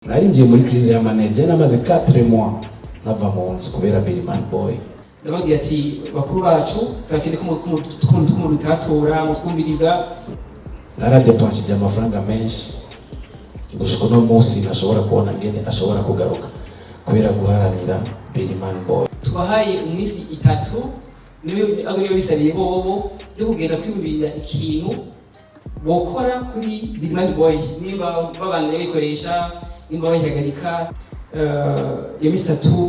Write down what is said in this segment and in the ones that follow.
narinjiye muri crise ya manager namaze 4 mois nava mu nzu kubera Birman Boy. Ndabagira ati bakuru bacu turakende ko mutatora mutwumviriza. Naradepanshije amafaranga menshi gushika no munsi nashobora kubona ngene ashobora kugaruka kubera guharanira Birman Boy. Tubahaye iminsi 3 niyo bisariye bobo yo kugenda kwiyumvira ikintu bokora kuri Birman Boy, nimba babandanya bikoresha, nimba bayihagarika. Iyo minsi 3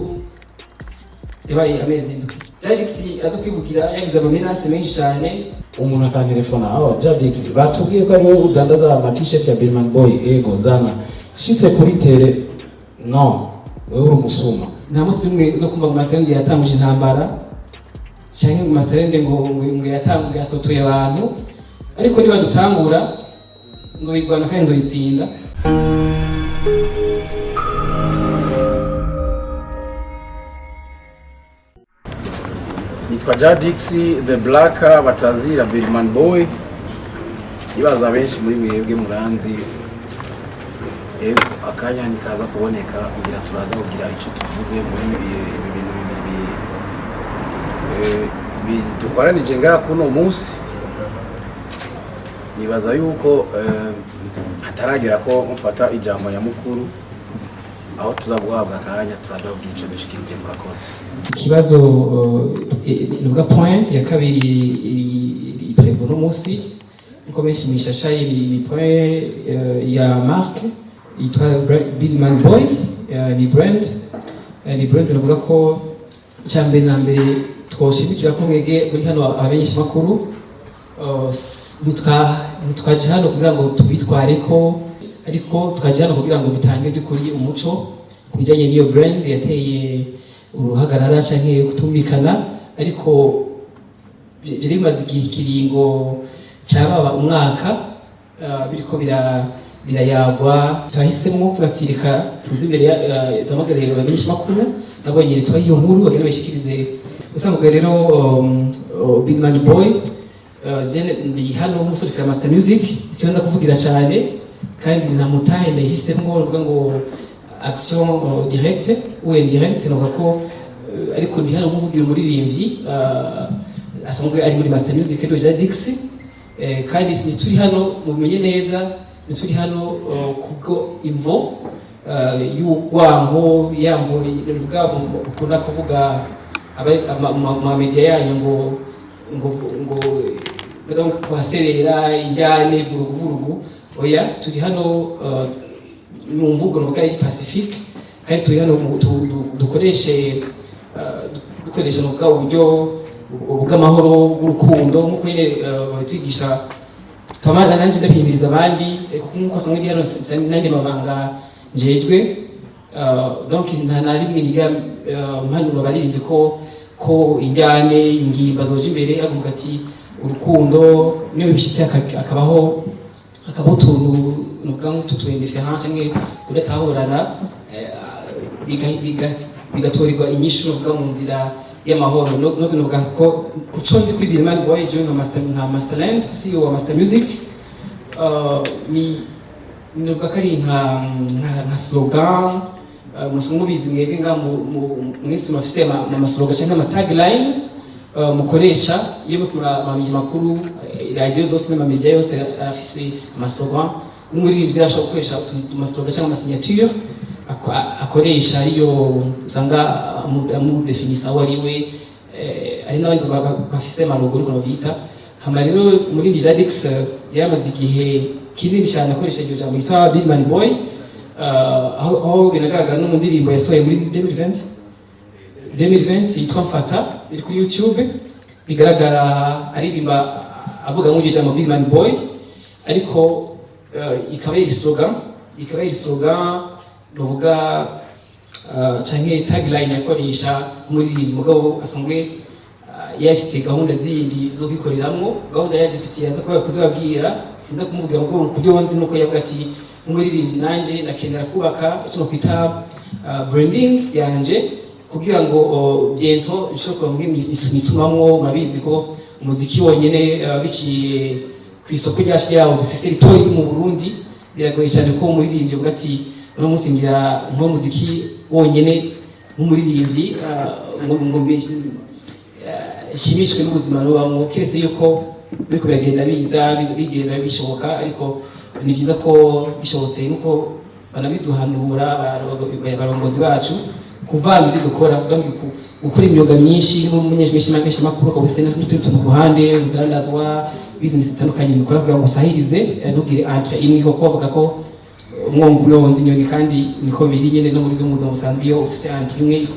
yabaye amezi 7. Jadix aza kwivugira yagize amamenase menshi cyane. Umuntu akantelefona Jadix batubwiye ko ari wowe udandaza ama-t-shirt ya Birman Boy. Ego zana shitse kuri tele no wewe uri umusuma. Nta munsi nimwe uzo kumva ngo Masterende yatanguje intambara cyangwa ngo Masterende ngo yatanguye asotoye abantu, ariko niba dutangura nzoyigwana kandi nzoyitsinda. Nitwa Jadix the Black batazira Birman Boy. Ibaza benshi muri mwebwe muranzi. Akanya nikaza kuboneka kugira turaza kugira ico tuvuze muri ibintu bibiri dukoranije ngaha kuno munsi. Nibaza yuko hataragera ko mufata ijambo nyamukuru aho tuzaguhabwa akanya turaza kugira ico dushikirije murakoze. Ikibazo nuvuga point ya kabiri prevu no munsi uko benshi mishashaye ni point ya marque yitwa Birman Boy. Ni brand nuvuga ko cyambere na mbere twoshimikira ko mwege muri hano abenshi makuru nitwaje hano kugira ngo tubitware ko, ariko twaje hano kugira ngo bitange by'ukuri umuco kubijanye n'iyo brand yateye uruhagarara canke kutumvikana, ariko biri bimaze igihe kiringo cyababa umwaka biriko birayagwa. Twahisemo kubatirika tuzi imbere tamagareye abamenyesha makuru nabo nyine twa iyo nkuru bagenda bashikirize. Usanzwe rero Birman Boy jene ndi hano musurikira Master Music sibanza kuvugira cyane kandi nta mutahe ndahisemo uvuga ngo action directe ou indirecte no ko, ariko ndi hano muvugira umuririmbyi asanzwe ari muri Master Music do Jadix. Kandi turi hano mumenye neza turi hano kubwo imvo y'ugwanko yamvo rugabo ukunda kuvuga ama media yanyu ngo donc kwaserera injyane vurugu. Oya, turi hano mu mvugo n'ubwa Pacifique, kandi turi hano dukoresha n'ubwa uburyo bw'amahoro bw'urukundo nk'uko nyine batwigisha. Tamana nanje ndabihimiriza abandi kuko asanzwe ndi hano nandi mabanga njejwe. Donc nta rimwe niga mpanuro baririmbye ko injyane ingimba zoje imbere avuga ati urukundo niyo bishitse akabaho utuntu n'ubwangu tutwendifferent cyangwa kudatahorana bigatorirwa inyishu n'ubwa mu nzira y'amahoro. No kuvuga ko kuconzi kuri Birman Boy je nka Masterland CEO wa Master Music ni nuvuga kari nka slogan musanzwe bizi mwebwe nga mwese mafite ama slogan cyangwa ama tagline mukoresha iyo mukura makuru radio zose na media yose arafise ama slogan n'umuririmbyi ashobora gukoresha ama slogan cyangwa ama signature akoresha ariyo usanga mu definisa aho ariwe ari n'abandi bafise amalogo ariko bita hama. Rero muri Jadix yamaze igihe kinini cyane akoresha iryo jambo yitwa Birman Boy, aho binagaragara no mu ndirimbo yasohoye muri 2020 yitwa Mfata iri kuri YouTube. Bigaragara aririmba avuga ngo iryo jambo Birman Boy, ariko ikaba iri slogan novuga canke tagline yakoresha muri iyi mugabo asanzwe yafite gahunda zindi zo kwikoreramwo. Gahunda yazifitiye aza ko yakoze babwira sinza kumuvugira ngo kubyo wanzi nuko yavuga ati umuririmbyi nanje nakenera kubaka icyo kwita branding yanje kugira ngo bientôt ishobora kuba misumamwo. Murabizi ko umuziki wonyene biciye ku isoko ryawo dufise ritoyi mu Burundi biragoye cyane ko umuririmbyi uvuga ati no musingira nko muziki wonyene nk'umuririmbyi ngo shimishwe n'ubuzima n'ubamwo kirese yuko biriko biragenda bigenda bishoboka ariko ni vyiza ko bishobotse nuko banabiduhanura abarongozi bacu kuvanga ibyo dukora donc gukora imyuga myinshi n'umunyeshyi makuru kabuse n'utundi tuntu ku ruhande udandazwa business zitandukanye bikora kugira ngo usahirize ntugire entre imwe ko bavuga ko umwongo uyonze inyoni kandi niko biri nyene no muri byo muzo musanzwe iyo office entre imwe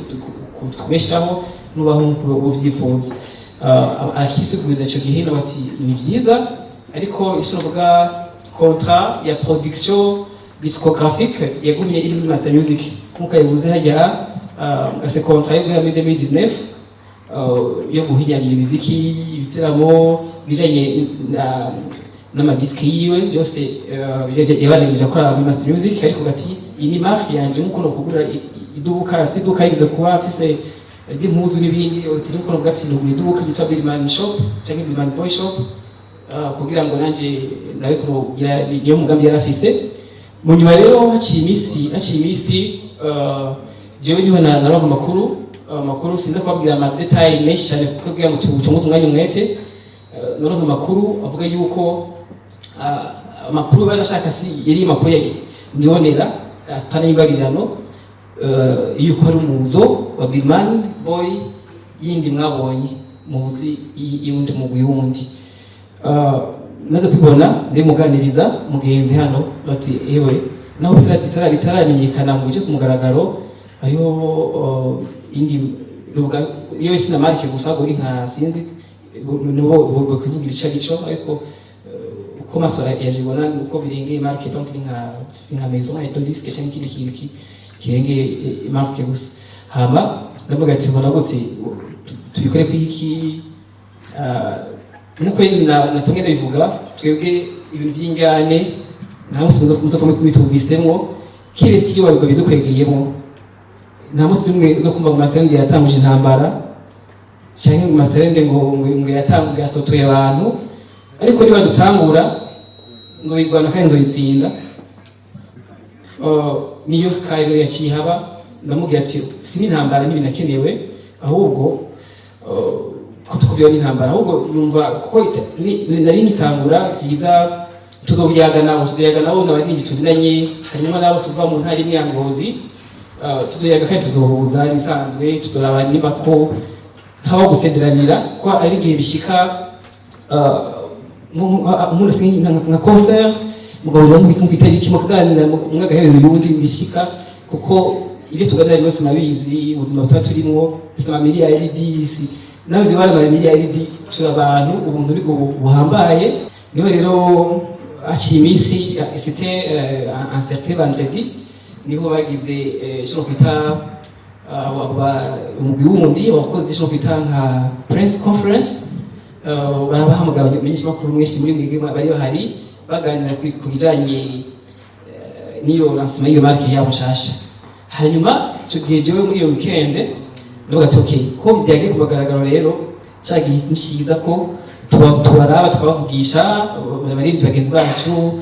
kubeshaho nubaho uvyifuza akisigurira ico gihe no bati ni vyiza ariko ishoboka contrat ya production discographique yagumye iri muri Master Music nkuko yavuze hajya ase contrat yo muri 2019 yo guhinyanya imiziki ibiteramo bijanye n'amadiski yiwe byose yabanije akora muri Master Music ariko gati iyi ni marque yanje nkuko no kugura iduka yize kuba afise impuzu n'ibindi utiriko no gati no iduka bitwa Billman Shop cyangwa Billman Boy Shop kugira ngo nanje ndabe kugira niyo mugambi yarafise mu nyuma rero haciye imisi jewe niho naronka amakuru sinza kubabwira ama detail menshi cyane kuko kugira ngo tucumuze umwanya umwete naronka amakuru avuga yuko amakuru barashaka si yari amakuru nibonera atana yibarirano yuko hari umuzo wa Billman Boy yindi mwabonye muzi yundi mugwi wundi maze kwibona ndimuganiriza mugenzi hano bati ewe naho bitaramenyekana mu bice kumugaragaro ariho indi ruvuga iyo sina marke gusa guri nka sinzi nibo kwivugira ico ariko uko masora yajibona uko birengeye marke donc nka maison et disque cyangwa ikindi kintu kirengeye marke gusa hama ndavuga ati mbona gute tubikore kwiki nuko natangira bivuga twebwe ibintu by'ingane nta musi muzo kumituvisemwo kiretse iyo bidukwegeyemo nta musi bimwe zo kumva mu maserende yatanguje intambara cyangwa mu maserende ngo yatanguye asotoye abantu ariko niba dutangura nzoyigwana kandi nzoyitsinda niyo kairo yaciye haba ndamubwira ati sini intambara n'ibinakenewe ahubwo kutukuvira n'intambara ahubwo numva kuko nari nitangura vyiza tuzoyaga nabo n'abaringi tuzinanye harimo nabo tuva mu ntari imwe ya Ngozi tuzoyaga kandi tuzohuza nisanzwe tuzoraba niba ko hawa gusenderanira ko ari gihe bishika umuntu singi nka concert mugahurira mu kitariki mukaganira mwagaherezo yundi bishika kuko ivyo tuganira byose nabizi ubuzima butaba turimo bisama miliyari disi nawe byo bari miliyari turi abantu ubuntu ariko buhambaye niho rero aciye imisi c'était un certain vendredi niho bagize cyo kwita umugwi wundi wakoze cyo kwita nka press conference barabahamagara benshi makuru mwese muri mwege bari bahari baganira ku kijanye niyo lancement y'iyo marque yabo shasha hanyuma cyo gihe jewe muri iyo weekend ndavuga ati okay ko byagiye kubagaragara rero cyagiye nishiza ko tubaraba tukabavugisha abarinzi bagenzi bacu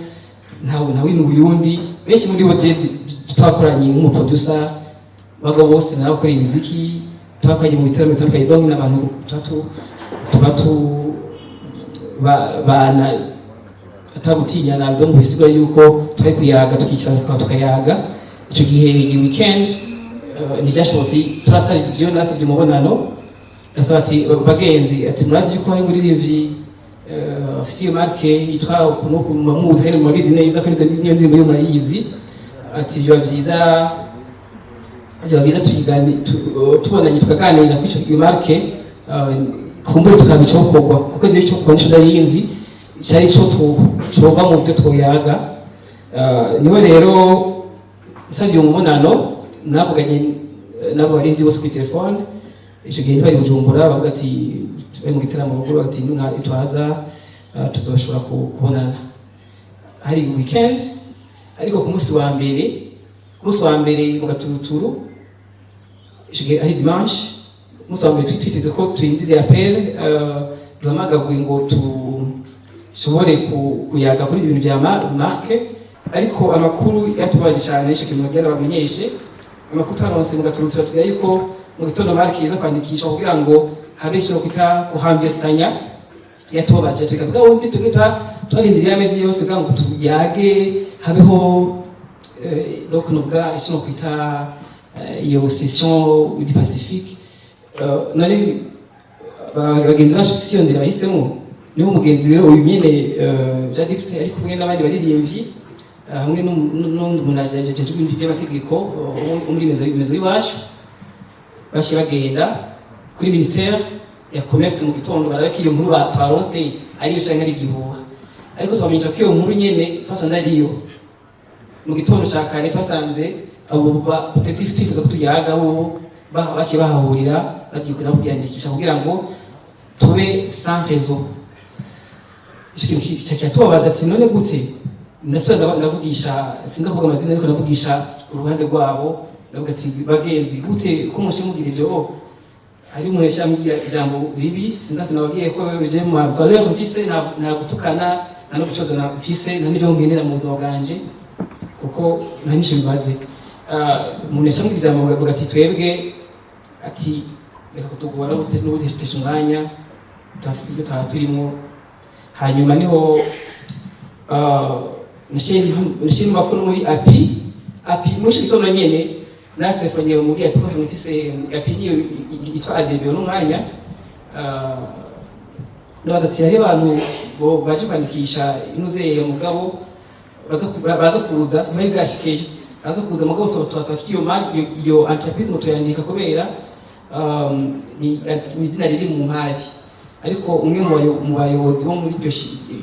ntawe n'ubuyundi benshi muri bo twakoranye nk'umuproducer bagabo bose narakora imiziki twakoranye mu bitaramo bitandukanye donc n'abantu bana atabutinya na donc bisigaye yuko turi kuyaga tukicara tukayaga icyo gihe iyi weekend ntibyashobotse turasarije nasabye umubonano nasaba ati bagenzi ati murazi yuko hari muri livre ofisiye marke yitwa kunuko muzi kandi murizi neza ko niyo ndimo yo murayizi ati byo byiza tubonanye tukaganira ku icyo marke kumbure tukabica ukogwa kuko je cyo kuko nisho yinzi cyari cyo tuva mu byo twoyaga niwe rero savye umubonano navuganye nabo barinzi bose ku telefone icyo gihe bari Bujumbura bavuga ati bari mu gitaramo bagura ati nuna itwaza tuzoshobora kubonana hari weekend ariko ku munsi wa mbere mu gaturuturu icyo gihe ari dimanche umunsi wa mbere twiteze ko turindire appel duhamagagwe ngo tushobore kuyaga kuri ibintu bya marque ariko amakuru yatubaje cyane ico kintu bagenda bamenyeshe amakuru twaronse mu gaturutse tugira yuko mu gitondo marikiza kwandikisha kugira ngo habe ico kwita kuhamvirsanya yatubaje tukavuga undi tugita twarindiriye amezi yose kugira ngo tuyage habeho donc novuga ico kwita iyo session du Pacifique none bagenzi bacu siyo nzira bahisemo niho umugenzi rero uyu nyene Jadix ari kumwe n'abandi baririmbyi hamwe n'undi muntu ajeje ibintu by'amategeko muri mezo y'iwacu bashi bagenda kuri ministère ya commerce mu gitondo barabeka iyo nkuru batwarose ariyo canke ari gihuha ariko twamenyesha ko iyo nkuru nyene twasanze ariyo mu gitondo ca kane twasanze abo peut-être twifuza ko tuyaga bo bashi bahahurira bagiye kwiyandikisha kugira ngo tube sans réseau ico kintu cyatubabaza ati none gute ndasubira ndavugisha sinza kuvuga amazina ariko ndavugisha uruhande rwabo ndavuga ati bagenzi gute ko mushe mugira ibyo ari umuntu yashambira ijambo ribi sinza kunabagiye ko je mu valeur mfise nta gutukana nta no gucoza na mfise nta n'ibyo ngenera mu buzima bwanje kuko nta nishe bibaze umuntu yashambira ijambo bavuga ati twebwe ati reka kutugora n'ubutesha umwanya twafise ibyo turimo hanyuma niho nishimye bakuru muri api mushi gitondo nyene na telefone muri api ko mfise api niyo itwa ADB n'umwanya nabaza ati hari abantu bo baje kwandikisha inuze ya mugabo baza kuza muri gashikeyo baza kuza mugabo twasaba kiyo iyo entreprise mutoyandika kubera ni izina riri mu mpari ariko umwe mu bayobozi bo muri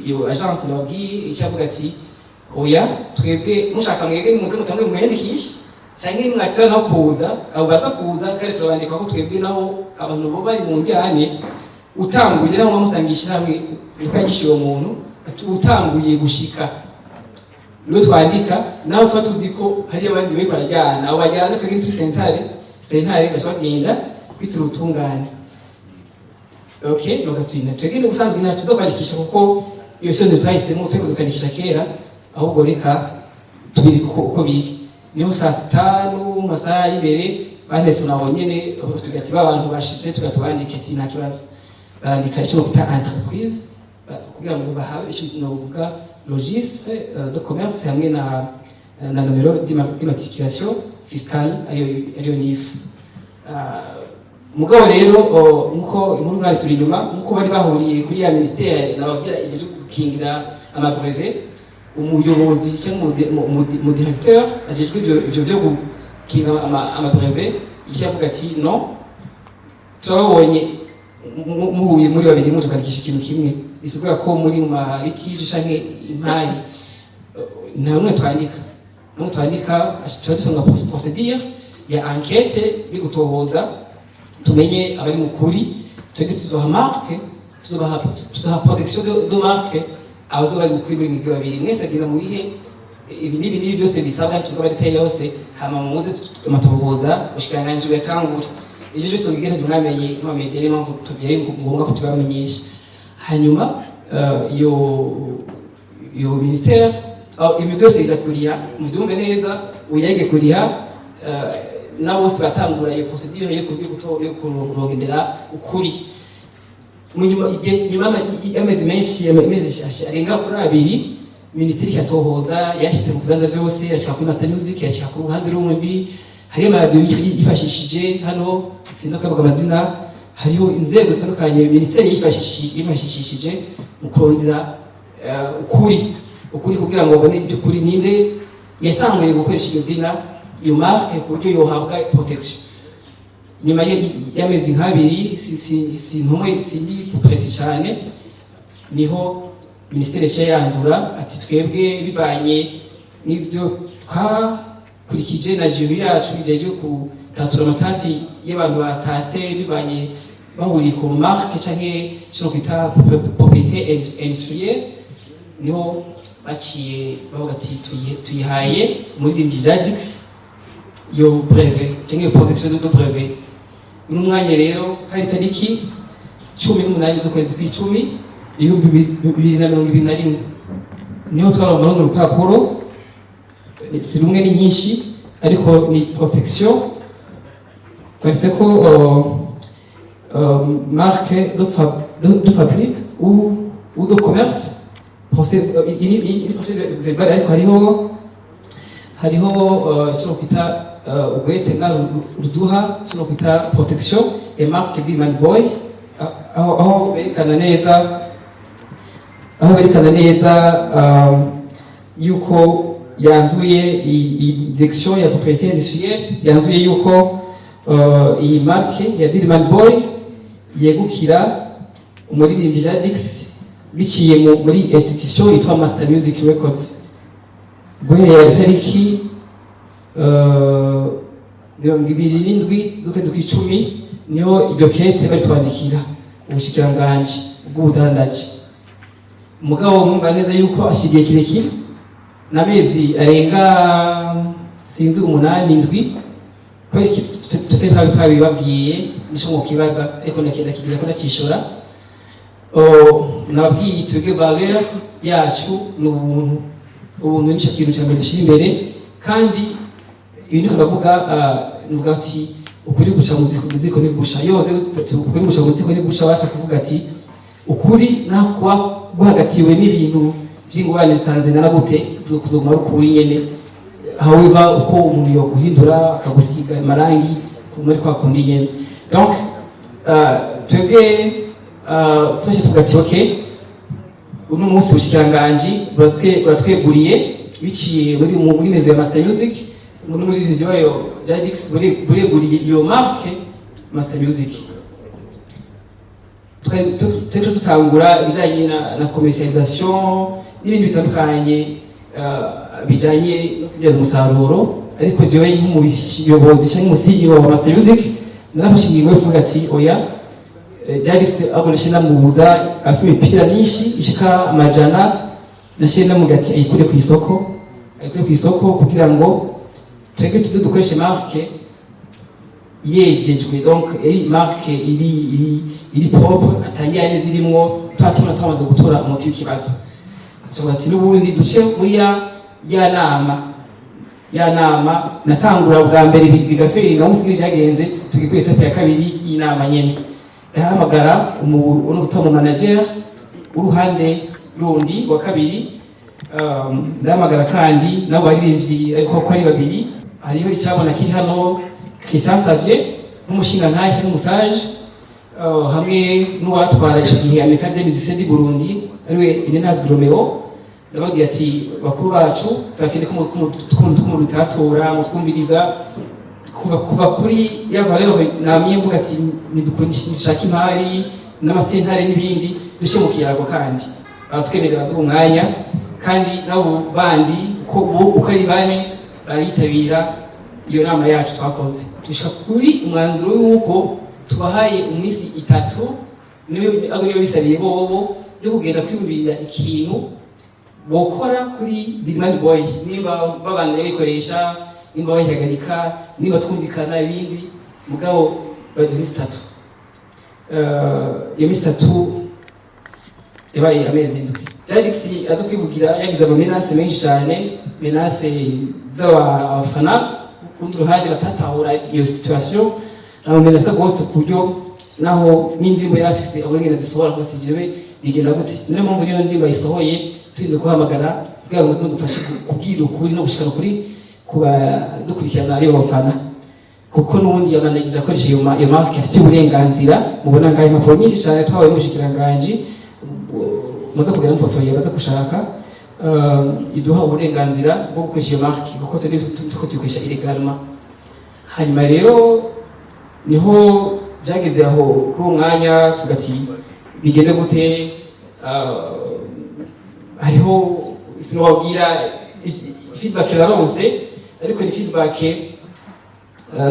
iyo agence babwiye icyavuga ati oya twebwe mushaka mwege nimuze mutamwe mwandikisha cyangwa mwatira no kuza abo baza kuza kare turabandika ko twebwe naho abantu bo bari mu njyane utanguye naho bamusangisha hamwe ukagisha uwo muntu ati utanguye gushika no twandika naho tuba tuzi ko hari abandi bari barajyana abo bajyana tugire turi sentare bashobagenda kwitira utungane okay nokatina twegene ubusanzwe nta tuzo kwandikisha kuko iyo sonde twahisemo twekuze kwandikisha kera ahubwo reka tubiri uko biri niho saa 5 masaha y'ibere bantelefona bonyene tugati babantu bashitse tugatubandika ati nta kibazo barandika icyo kwita entreprise kugira ngo bahawe icyo novuga registre de commerce hamwe na numero d'immatriculation fiscale ariyo NIF mugabo rero nkuko inkuru mwarisuri inyuma nkuko bari bahuriye kuri ya ministère nabagira igihe gukingira ama brevet umuyobozi cyangwa mu directeur ajejwe ivyo byo gukinga ama brevet icyavuga ati no twabonye muhuye muri babiri muje kwandikisha ikintu kimwe bisubira ko muri ma litige canke impari nta numwe twandika ashobora procédure ya enquête yo gutohoza tumenye abari mukuri twege tuzoha marque tuzoha protection de marque abazo bari mukuri muri migwe babiri mwese agira muri he ibi byose bisabwa tuvuga bari tayi yose hama muze tumatohoza ushikanganje yakangura ivyo byose bigenda tumwamenye nko medere impamvu tubiye ngombwa ko tubamenyesha hanyuma yo ministère imigwe yose ijakuriya muvyumve neza uyage kuriha na bose batangura iyo procedure yo kurongendera ukuri munyuma amezi menshi arenga kuri abiri ministeri katohoza yashyize mu bibanza byose yashika kuri Master Music yashika ku ruhande rundi hari amaradiyo yifashishije hano sinzi kuvuga amazina hariho inzego zitandukanye ministeri yifashishije mu kurondera ukuri kugira ngo babone ibyo kuri ninde yatanguye gukoresha iryo zina iyo marque ku buryo yohabwa protection nyuma y'amezi nk'abiri si ntumwe sindi précis cyane niho ministère yanzura ati twebwe bivanye n'ibyo twakurikije na jury yacu ijeje kutatura amatati y'abantu batase bivanye bahuriye ku marque canke cyo kwita propriété industrielle niho baciye bavuga ati tuyihaye muri Jadix yo brevet cyangwa protection de brevet n'umwanya rero hari tariki 18 z'ukwezi kw'icumi 2021 niho twaronka urupapuro si rumwe ni nyinshi ariko ni protection twanditse ko marque de fabrique ou de commerce procès verbal ariko hariho icyo kwita ubwete nga ruduha icyo kwita protection et marque Billman Boy aho berekana neza yuko yanzuye direction ya propriété industrielle yanzuye yuko iyi marque ya Billman Boy yegukira umuririmbyi Jadix biciye muri institution yitwa Master Music Records guhera itariki 27 z'ukwezi kw'icumi niho iryo kete bari twandikira ubushikiranganji bw'ubudandaji umugabo mwumva neza yuko ashigiye kirekire n'amezi arenga sinzi 8-7 kweri twabibabwiye nisho mu kibaza ariko ndakenda kigira ko nakishora nababwiye twege valeur yacu n'ubuntu nicyo kintu cyane dushira imbere kandi ibintu ndavuga ati ukuri guca mu ziko ni gusha yoze ukuri guca mu ziko ni gusha washa kuvuga ati ukuri naho guhagatiwe n'ibintu by'ingwane zitanzena na gute kuzoguma ukuri nyene however uko umuntu yo guhindura akagusiga amarangi muri kwa kundi nyene donc twebwe twese tugati okay uno munsi ushikiranganji baratweguriye biciye muri mezo ya Master Music muri video Jadix bureguriye iyo marque Master Music twese tutangura bijanye na commercialisation n'ibindi bitandukanye bijanye no kugeza umusaruro ariko jewe nk'umuyobozi cyangwa CEO wa Master Music narafashingirwe kuvuga ati oya Jadix agoresha namubuza asime pira nishi ishika amajana nashiye namugati ayikure ku isoko kugira ngo twege tuze dukoreshe marque yejejwe donc marque iri propre atangiye neza irimwo twamaze gutora umuti w'ikibazo cyangwa ati n'ubundi duce muri ya nama natangura bwa mbere bigaferinga musigire byagenze tugikure etape ya kabiri y'inama nyene ndahamagara uno manager uruhande rundi wa kabiri ndahamagara kandi nabo baririmbyi ariko ko ari babiri hariho icyabona kiri hano Christian Xavier nk'umushinga ntaye cyangwa umusaje hamwe n'uwatwara icyo gihe Amicale Musiciens du Burundi ariwe Inenas Romeo ndabagira ati bakuru bacu turakende ko mutatora mutwumviriza kuva kuri ya valeur namye mvuga ati nidukundishaka impari n'amasentare n'ibindi dushe mu kiyago kandi baratwemerera duha umwanya kandi nabo bandi uko ari bane baritabira iyo nama yacu twakoze dushaka kuri umwanzuro w'uko tubahaye iminsi 3 niyo bisariye bobo yo kugenda kwiyumvira ikintu bokora kuri Billman Boy niba babandanya bikoresha nimba bayihagarika niba twumvikana ibindi mugabo baduha iminsi 3 iyo minsi 3 yabaye amezi 7 Jadix aza kwivugira yagize amamenase menshi cyane menase z'abafana kundi ruhande batatahura iyo situation amamenase gose kuryo naho n'indimbo yarafise abongera zisohora ko tijewe bigenda gute niyo mpamvu niyo ndimbo yisohoye turinze kuhamagara kugira ngo dufashe kubwira ukuri no gushikana kuri kuba dukurikirana ari abafana kuko nubundi yamanagije akoresha iyo marque afite uburenganzira mubona ngaye impapuro nyinshi cyane twabaye n'ubushikiranganje muza kugera ifoto yabaza gushaka iduha uburenganzira bwo gukoresha iyo marque kuko tuko tuyikoresha illegalement hanyuma rero niho byageze aho kuri umwanya tugati bigende gute hariho sinobabwira feedback yaronse ariko ni feedback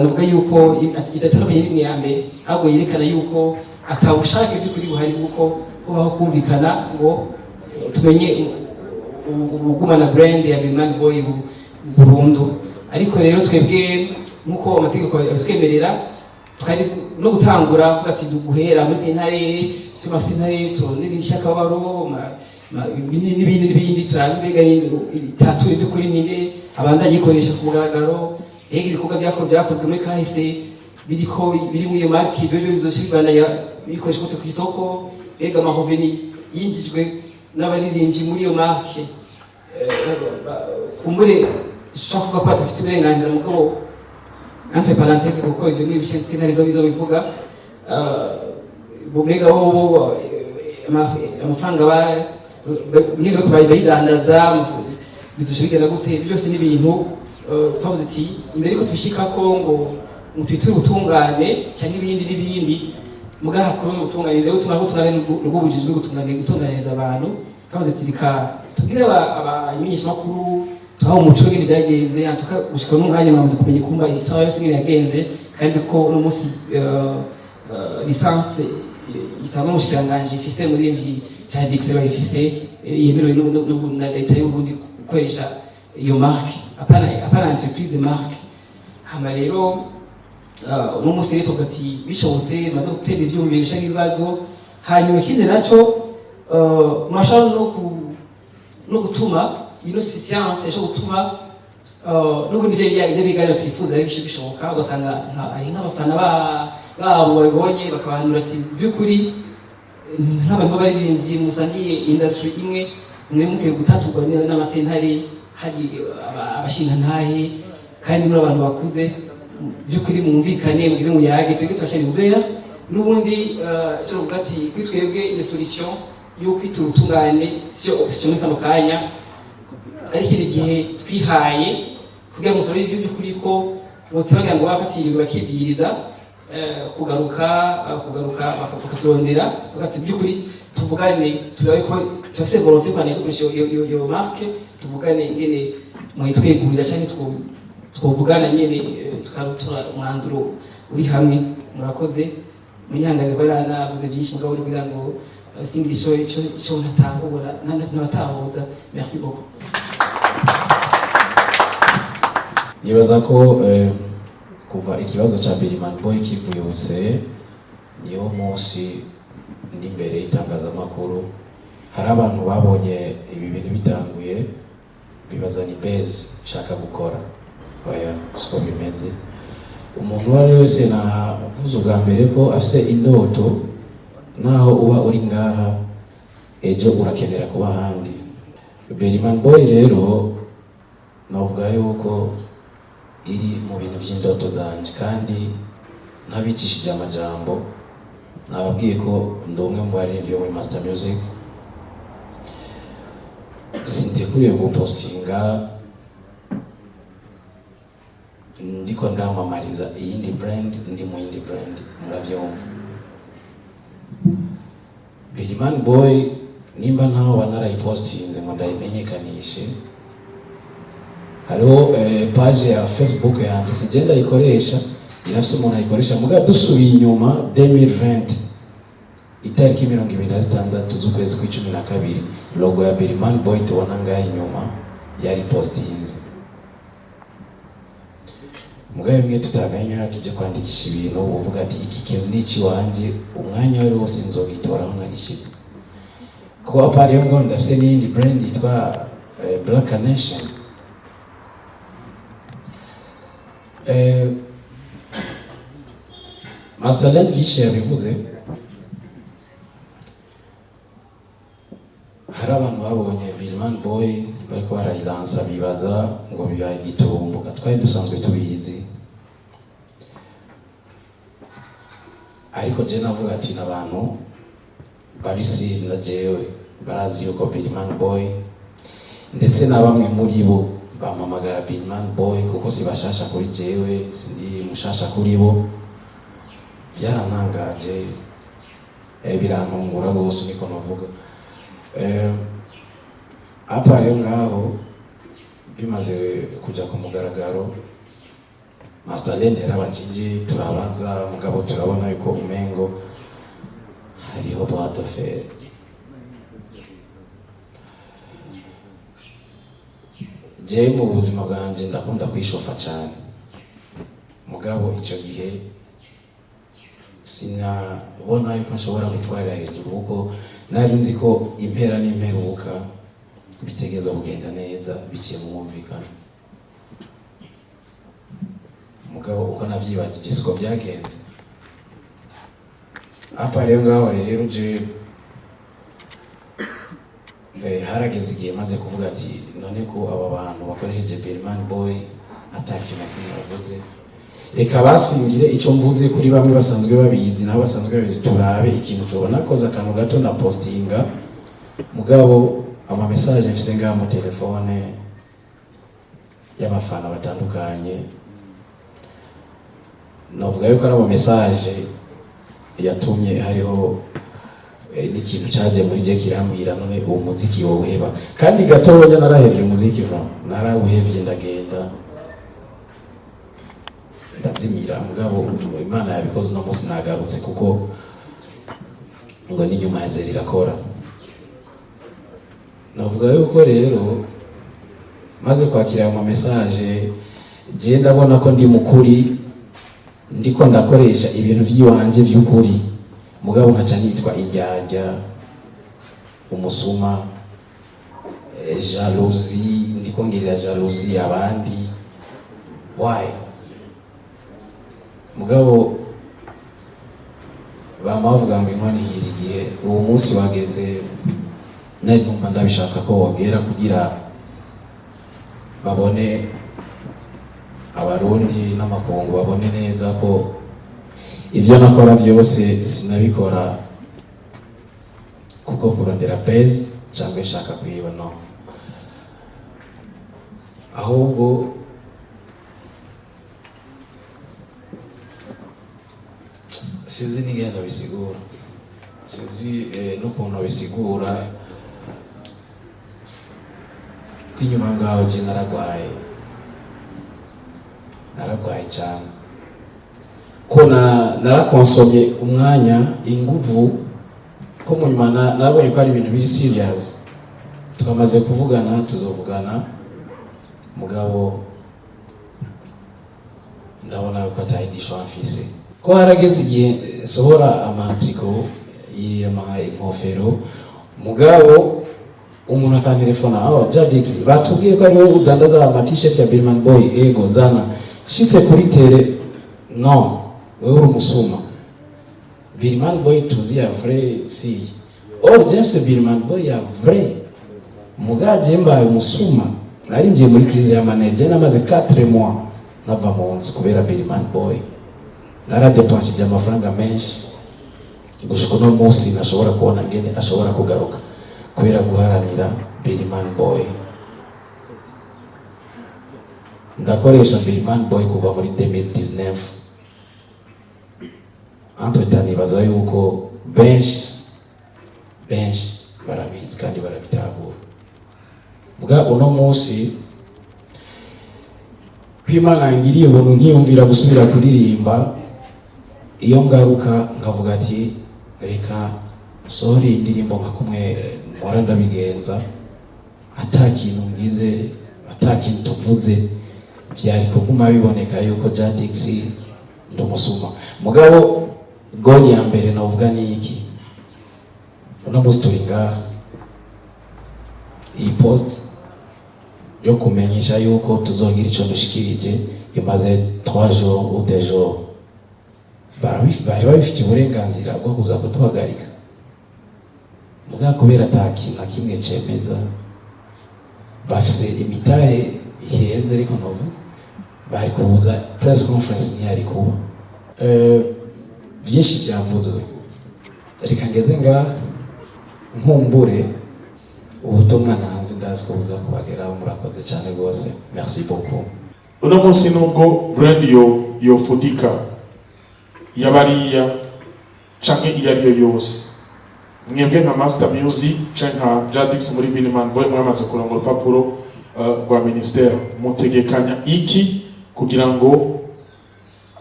nuvuga yuko idatandukanye n'imwe ya mbere ahubwo yerekana yuko atawushake by'ukuri buhari bwuko kubaho kumvikana ngo tumenye ubugumana brand ya Billman Boy burundu ariko rero twebwe nkuko amategeko atwemerera twari no gutangura kuvuga ati duguhera muri sentare cyuma sentare turondera ishakabaro n'ibindi turabega itature tukuri ninde abandanye yikoresha ku mugaragaro, mbega ibikorwa byakozwe muri kahise biri muri iyo marque ibyo bizoshibandanya bikoresha ku isoko, mbega amahoveni yinjijwe n'abaririmbyi muri iyo marque kumbure dushobora kuvuga ko badafite uburenganzira mugabo entre parenthèse kuko ivyo ni ibishitsi ntarizo bivuga mbega bo amafaranga nyine bariko bayidandaza bizosha bigenda gute, byose n'ibintu twavuze ati imbere ko tubishikako ngo twiture ubutungane cyangwa ibindi n'ibindi mugaha kuri ubutungane gutuma nubwo bujijwe gutunganiriza abantu, twavuze ati reka tubwire abamenyesha makuru tuhawe umuco w'ibintu byagenze antuka gushika n'umwanya mwamaze kumenya kumva histoire yose ngene yagenze, kandi ko no munsi licence itangwa n'ubushikiranganje ifise muri mvi cya Dixero ifise yemerewe na leta y'u Burundi gukoresha iyo marque apana entreprise marque. Hama rero no munsi rero tugati bishobotse maze gutera ivyumviro bishaka ibibazo, hanyuma ikindi naco mashaka no gutuma ino science cyo gutuma n'ubundi byo bigayo twifuza bishoboka, ugasanga ari nk'abafana babo babibonye bakabahanura ati by'ukuri nk'abantu b'abaririmbyi musangiye industry imwe mwe muke gutaturwa n'amasentare, hari abashinga ntahe kandi n'abantu bakuze by'ukuri mwumvikane mugire muyage twebwe turashaka ouvert n'ubundi cyo gati kwitwebwe iyo solution yo kwitura ubutungane siyo option kano kanya, ariko igihe twihaye kugira ngo turabe ibyo by'ukuri ko botabaga ngo bafatiriwe bakibwiriza kugaruka bakaturondera bagati by'ukuri tuvugane turabe ko twese volonté kwa dukoresha iyo marque tuvugane ingene mwitwegurira cyangwa twovugana nyene tukarutura umwanzuro uri hamwe. Murakoze munyangaje baranavuze byinshi mugabo kugira ngo singirisho cyo ntatahura n'abatahuza. Merci beaucoup. Nibaza ko kuva ikibazo cha Billman Boy kivuyutse niyo munsi ndi imbere itangazamakuru, hari abantu babonye ibi bintu bitanguye bibaza ni base shaka gukora oya siko bimeze. Umuntu wari wese navuze ubwa mbere ko afise indoto naho uba uri ngaha ejo urakenera kuba handi. Billman Boy rero novuga yuko iri mu bintu by'indoto zanje kandi ntabikishije amajambo, nababwiye ko ndi umwe mu baririmbyi muri Master Music. Sindekuriye gupostinga ndiko ndamamariza iyindi brand ndi mu yindi brand, muravyumva. Billman Boy nimba ntaho banarayipostinze ngo ndayimenyekanishe, hariho page ya Facebook yanjye sigenda ikoresha, irafise umuntu ayikoresha muga dusubiye inyuma 2020 itariki 26 z'ukwezi kwa 12 logo ya Billman Boy tubona ngaho inyuma yari postinze. Mugabe mwe tutamenya tuje kwandikisha ibintu uvuga ati iki kintu niki wanje umwanya wari wose nzogitoraho nagishize ko apari yo ngo ndafise n'indi brand yitwa Black Nation. Masalan vishe yabivuze, hari abantu babonye Billman Boy bariko barayilansa bibaza ngo bibaye gitumbuka, twari dusanzwe tubizi, ariko je navuga ati n'abantu barisi na jewe barazi yuko Billman Boy ndetse na bamwe muri bo bamamagara Billman Boy kuko si bashasha kuri jewe sindi mushasha kuri bo. Byarantangaje birantungura bose niko navuga. Apa yo ngaho bimaze kuja ku mugaragaro Masterland yarabajije turabaza mugabo turabona yuko umengo hariho bras de fer. Je mu buzima bwanje ndakunda kwishofa cyane mugabo icyo gihe sinabona yuko nshobora gutwara hejuru kuko nari nzi ko impera n'imperuka bitegezwa kugenda neza biciye mu mwumvikano. mugabo uko navyibagije siko byagenze. Apa rero ngaho rero je harageze igihe maze kuvuga ati none ko aba bantu bakoresheje Birman Boy atakina kimwe bavuze, reka basingire ico mvuze kuri bamwe basanzwe babizi nabo basanzwe babizi, turabe ikintu cobona koza akantu gato na postinga, mugabo ama message mfise ngaho mu telefone y'abafana batandukanye, novuga yuko ari ama message yatumye hariho n'ikintu cyaje muri je kirambwira none uwo muziki woheba, kandi gatoya narahevye umuziki narawuhevye ndagenda ndazimira, mugabo Imana yabikoze no munsi nagarutse kuko ngo ni nyuma ya zeri rakora. Navuga yuko rero maze kwakira ayo message je ndabona ko ndi mukuri, ndiko ndakoresha ibintu vy'iwanje vy'ukuri, mugabo nkaca nitwa indyarya, umusuma, jalousie, ndiko ngirira jalousie abandi. Why? Mugabo bamavuga ngo inkoni hirigiye, uwo munsi wageze nari numva ndabishaka ko wogera kugira babone abarundi n'amakungu babone neza ko ivyo nakora vyose sinabikora kuko kurondera base cyangwa shaka kwiba, no, ahubwo sinzi n'ingendo bisigura, sinzi n'ukuntu bisigura ko inyuma ngaho je naragwaye cyane, ko narakonsomye umwanya inguvu, ko mu nyuma nabonye ko ari ibintu biri serious, twamaze kuvugana tuzovugana, mugabo ndabona ko atahindisha mfise, ko harageze igihe sohora amatriko inkofero, mugabo umuntu akantelefona, aho Jadix batubwiye ko ariwe udandaza ama t-shirt ya Birman Boy, ego zana shitse kuri tele, no, wewe uri umusuma. Birman Boy tuzi ya vrai si James Birman Boy ya vrai, mugaje mbaye umusuma, nari ngiye muri crise ya manager namaze 4 mois nava mu nzu kubera Birman Boy, naradepanshije amafaranga menshi gushika no munsi nashobora kubona ngene ashobora kugaruka kubera guharanira Birman Boy. Ndakoresha Birman Boy kuva muri 2019. Entre-temps nibaza yuko benshi barabizi kandi barabitahura, muga uno munsi kwimana ngiriye ubuntu nkiyumvira gusubira kuririmba, iyo ngaruka nkavuga ati reka sorry indirimbo nka kumwe mpora ndabigenza, atakintu ngize atakintu tuvuze vyari kuguma biboneka yuko Jadix ndomusuma. Mugabo goni ya mbere navuga ni iki, uno munsi turi ngaha, iyi post yo kumenyesha yuko tuzogira ico dushikirije imaze 3 jours ou 2 jours, bari babifitiye uburenganzira bwo kuza kutuhagarika, muga kubera atakintu kimwe cemeza, bafise imitahe irenze, ariko novu bari kuza press conference ntiyari kuba, byinshi byavuzwe, reka ngeze nga nkumbure ubutumwa nanze ndazi ko buza kubageraho. Murakoze cyane rwose, merci beaucoup. Uno munsi nubwo brand yo fudika yabariya canke iyariyo yose, mwebwe nka Master Music canke nka Jadix muri Birman Boy mwamaze kuranga urupapuro rwa ministère, mutegekanya iki kugira ngo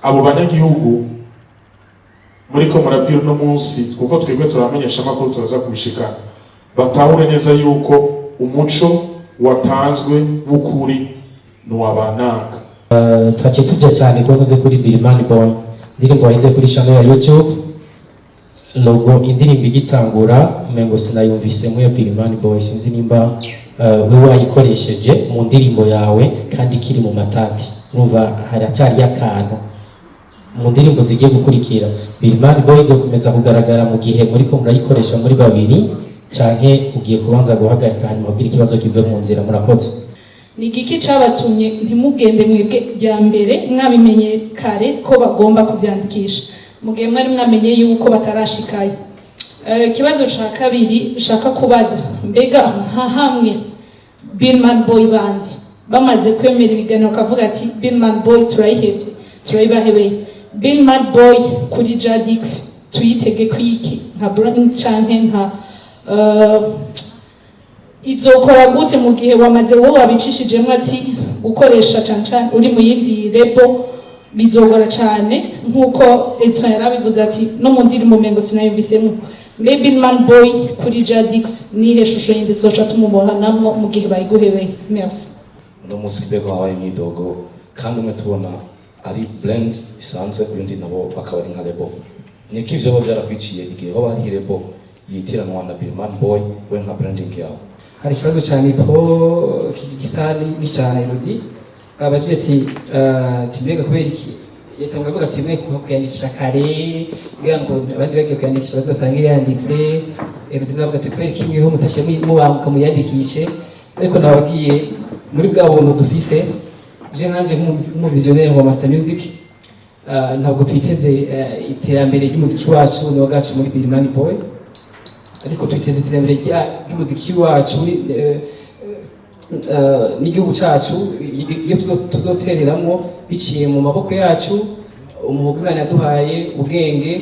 abo banyagihugu muriko murabwira uno munsi, kuko twebwe turamenyesha amakuru turaza kubishikana, batahure neza yuko umuco watanzwe w'ukuri n'uwabananga. Twaciye tujya cyane rwose kuri Birman Boy, indirimbo wahize kuri channel ya YouTube, logo indirimbo igitangura umengo sinayumvise mu ya Birman Boy, sinzi nimba wewe wayikoresheje mu ndirimbo yawe kandi kiri mu matati. urumva haracyari akantu mu ndirimbo zigiye gukurikira. Birimani Boy izokomeza kugaragara mu gihe muriko murayikoresha muri babiri canke ugiye kubanza guhagarika hanyuma kugira ikibazo kive mu nzira? Murakoze. Ni igiki cabatumye ntimugende mwebwe bya mbere mwabimenye kare ko bagomba kuvyandikisha mu gihe mwari mwamenye yuko batarashikayo? Ikibazo ca kabiri ushaka kubaza, mbega hamwe Birimani Boy bandi bamaze kwemera ibiganiro kavuga ati Birimani Boy turayihevye turayibahebeye, Birimani Boy kuri Jadix tuyitege kwiki nka brand canke nka izokora gute mu gihe wamaze wowe wabicishijemo ati gukoresha cancan uri mu yindi rebo bizogora cyane nkuko Edson yarabivuze ati no mu ndirimbo mengo sinayumvisemo. Birimani Boy kuri Jadix nihe shusho yindi zoca tumubohanamo mu gihe bayiguhebeye? Merci. No musi kibeko habaye imyidogo kandi umwe tubona ari blend isanzwe kundi nabo bakaba ari nka rebo. Niki ivyo bo byarakwiciye igihe ho bari rebo yitiranwa na Birimani Boy we nka branding yawo? Hari ikibazo cyane po gisani n'icana Elodie babajije ati timbega kubera iki yatanga avuga ati mwe kuyandikisha kare kugira ngo abandi bagiye kuyandikisha bazasanga yanditse. Elodie navuga ati kubera iki mweho mutashyira mubanguka muyandikishe, ariko nabagiye muri bwa buntu dufise je nkanje nk'umuvisionnaire wa Master Music ntabwo twiteze iterambere ry'umuziki wacu n'ubuzima bwacu muri Birimani Boy, ariko twiteze iterambere ry'umuziki wacu n'igihugu cyacu iyo tuzotereramwo biciye mu maboko yacu, umuhogo Imana yaduhaye, ubwenge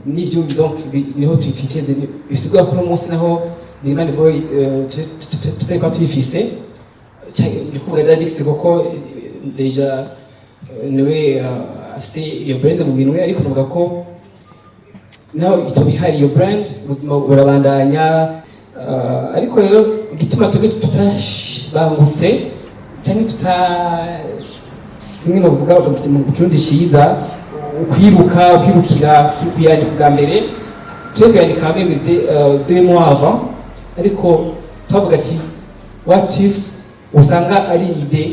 n'ibyo donc niho twiteze. Bisigura ko uno munsi naho Birimani Boy tutari kwa tuyifise ndi kuvuga Jadix kuko deja niwe afise iyo brand mu minwe, ariko navuga ko naho itobihari iyo brand ubuzima burabandanya. Ariko rero igituma twebwe tutabangutse cyangwa sinzi novuga mu kirundi ciza kwirukira kuyandika bwa mbere twebwe yandika hamwe deux mois avant, ariko twavuga ati what if usanga ari ide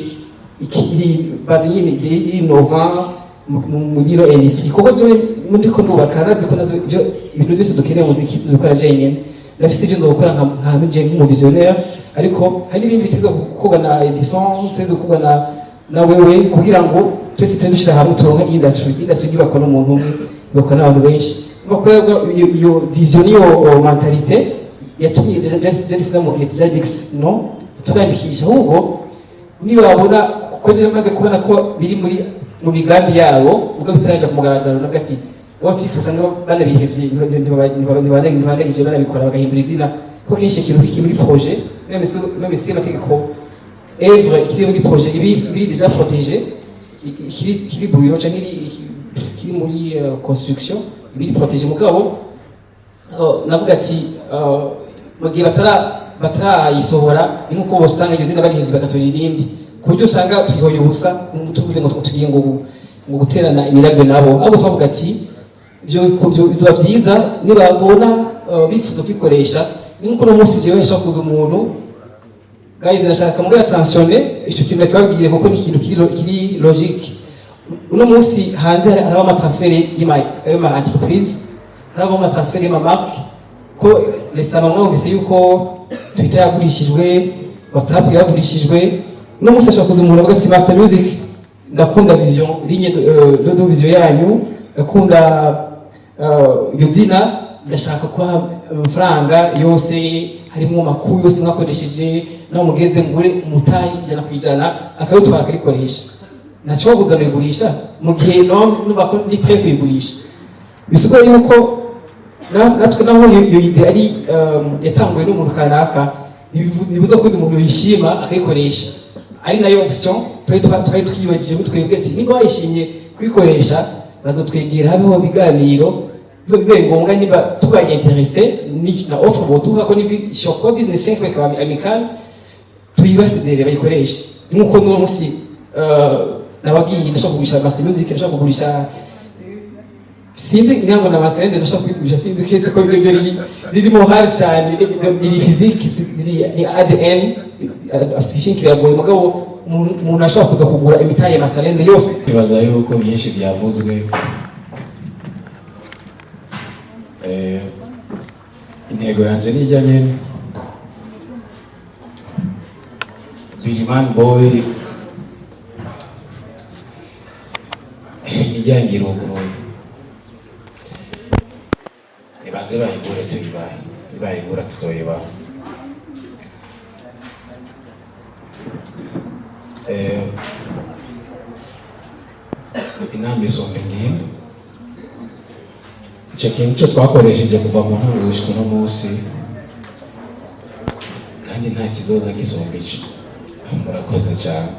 iri bazi nyine ide iri nova muri no NC kuko je ndiko ndubaka nazi ko nazo ibintu byose dukeneye muziki dukora jenyine nafise ibyo nzokora nka nje nk'umuvisionnaire, ariko hari ibindi biteze gukorwa na Edison tweze gukorwa na wewe kugira ngo twese tubishira hamwe turonka industry ibakwa n'umuntu umwe ibakwa n'abantu benshi bakorerwa iyo vision iyo mentalite yatumye Jadix na mu Jadix no turandikisha ahubwo niba babona ko je maze kubona ko biri mu migambi yabo ubwo bitaraje kumugaragaro navuga ati what if usanga bana bihevye ntibandagije banabikora bagahindura izina ko kenshi ikintu kiri muri projet même si amategeko œuvre kiri muri projet ibi déjà protégé kiri brouillon cyangwa kiri muri construction ibi protégé mugabo navuga ati mu gihe batarayisohora ni nkuko bosanga izina barihevye bagatora irindi ku buryo usanga tugihoye ubusa tuvuze ngo tugiye ngo guterana imiragwe nabo, ahubwo twavuga ati ibyo bizoba byiza nibabona bifuza kwikoresha. Ni nkuko no munsi jewe hashaka kuza umuntu guys nashaka muri attentionne icyo kintu nakibabwire kuko ni ikintu kiri logique. Uno munsi hanze haraba ama transfer y'ima entreprise, haraba ama transfer y'ama marque ko lesama mwumvise yuko Twitter yagurishijwe, WhatsApp yagurishijwe. Uno munsi ashaka kuza umuntu avuga ati Master Music ndakunda vision ligne de vision yanyu, ndakunda iyo zina, ndashaka kwa amafaranga yose harimo makuru yose mwakoresheje naho mugeze ngure umutayi ijana akayutwara akarikoresha naco kuzana igurisha mu gihe numva ko ndi pre kuyigurisha. Bisigura yuko natwe naho iyo ide ari yatanguye n'umuntu kanaka nibuza ko umuntu yishima akayikoresha, ari nayo option twari twibagije ko twebwe ati niba wayishimye kwikoresha bazotwegera habeho biganiro bibe ngombwa niba tuba intéressé ni na offre botuha ko ni sur quoi business cyangwa bikaba amical tuyibasidere bayikoresha. Nkuko no munsi nabagiye ndashaka kugurisha Master Music, ndashaka kugurisha sinzi ngango na Master End, ndashaka kugurisha sinzi kese ko ibyo ririmo hard cyane, ni physique ni ADN afishinki yagoye mugabo umuntu ashobora kuza kugura imitahe ya Masterland yose. Ibaza yuko byinshi byavuzwe, intego yanjye ni ijyanye Bigiman Boy nijyanye iruguruye, nibaze bayigure tuyibahe, nibayigura tutoyibaha. Inama isumba ingimbi, icyo kintu cyo twakoresheje kuva mu ntango gushika uno munsi, kandi nta kizoza gisumba ico. Murakoze cyane.